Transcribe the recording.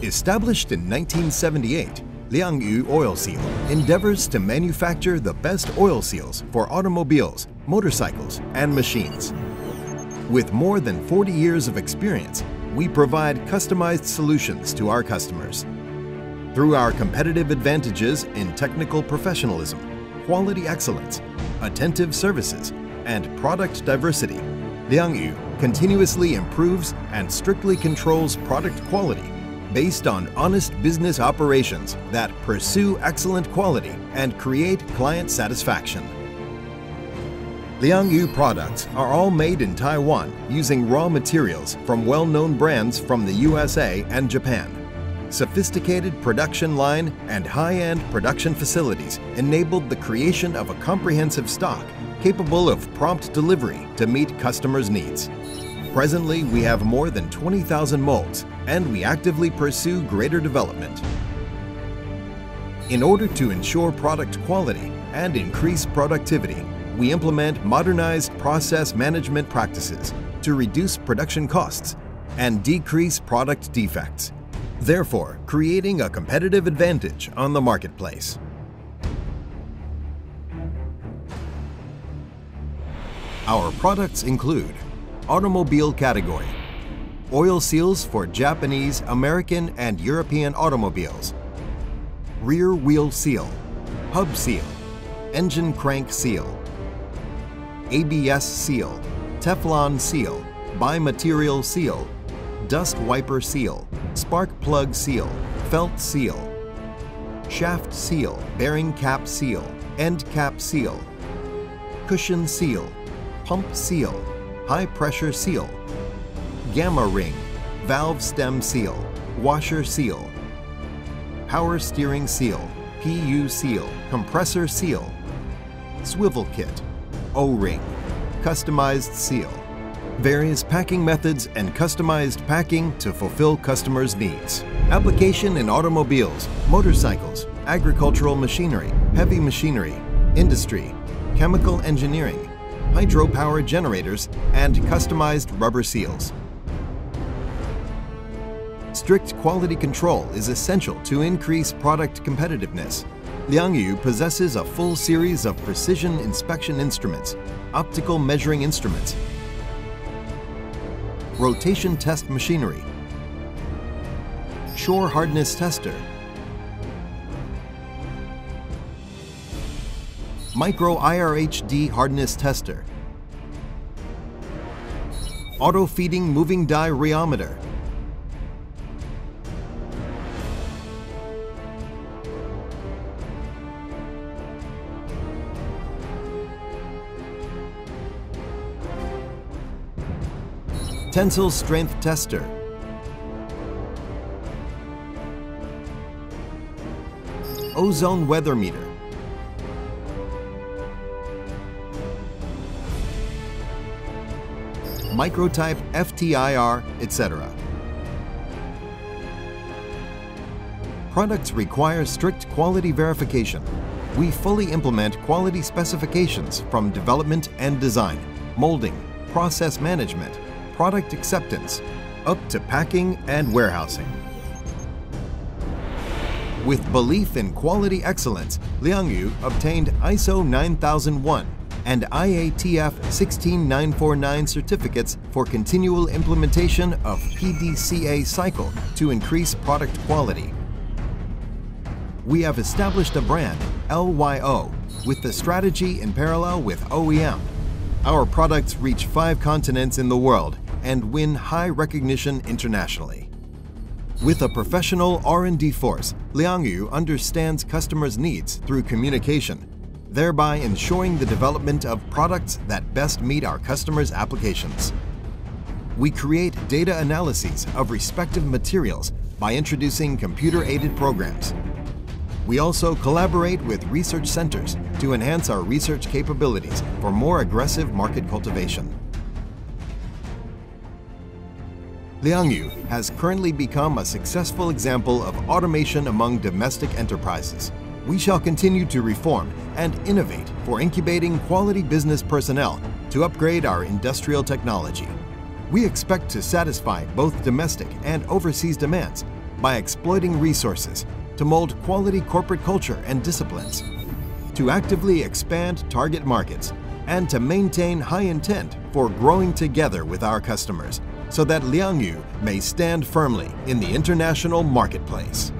Established in 1978, Lian Oil Seal endeavors to manufacture the best oil seals for automobiles, motorcycles, and machines. With more than 40 years of experience, we provide customized solutions to our customers. Through our competitive advantages in technical professionalism, quality excellence, attentive services, and product diversity, Lian continuously improves and strictly controls product quality based on honest business operations that pursue excellent quality and create client satisfaction. Lian products are all made in Taiwan using raw materials from well-known brands from the USA and Japan. Sophisticated production line and high-end production facilities enabled the creation of a comprehensive stock capable of prompt delivery to meet customers' needs. Presently, we have more than 20,000 molds, and we actively pursue greater development. In order to ensure product quality and increase productivity, we implement modernized process management practices to reduce production costs and decrease product defects, therefore creating a competitive advantage on the marketplace. Our products include automobile category, oil seals for Japanese, American, and European automobiles, rear wheel seal, hub seal, engine crank seal, ABS seal, Teflon seal, bimaterial seal, dust wiper seal, spark plug seal, felt seal, shaft seal, bearing cap seal, end cap seal, cushion seal, pump seal, high pressure seal, gamma ring, valve stem seal, washer seal, power steering seal, PU seal, compressor seal, swivel kit, O-ring, customized seal, various packing methods and customized packing to fulfill customers' needs. Application in automobiles, motorcycles, agricultural machinery, heavy machinery, industry, chemical engineering, hydropower generators, and customized rubber seals. Strict quality control is essential to increase product competitiveness. Lian possesses a full series of precision inspection instruments, optical measuring instruments, rotation test machinery, shore hardness tester, MICRO-IRHD hardness tester, auto-feeding moving die rheometer, tensile strength tester, ozone weather meter, microtype FTIR, etc. Products require strict quality verification. We fully implement quality specifications from development and design, molding, process management, product acceptance, up to packing and warehousing. With belief in quality excellence, Lian obtained ISO 9001 and IATF 16949 certificates for continual implementation of PDCA cycle to increase product quality. We have established a brand, LYO, with the strategy in parallel with OEM. Our products reach 5 continents in the world and win high recognition internationally. With a professional R&D force, Lian understands customers' needs through communication, thereby ensuring the development of products that best meet our customers' applications. We create data analyses of respective materials by introducing computer-aided programs. We also collaborate with research centers to enhance our research capabilities for more aggressive market cultivation. Lian has currently become a successful example of automation among domestic enterprises. We shall continue to reform and innovate for incubating quality business personnel to upgrade our industrial technology. We expect to satisfy both domestic and overseas demands by exploiting resources to mold quality corporate culture and disciplines, to actively expand target markets, and to maintain high intent for growing together with our customers so that Liangyu may stand firmly in the international marketplace.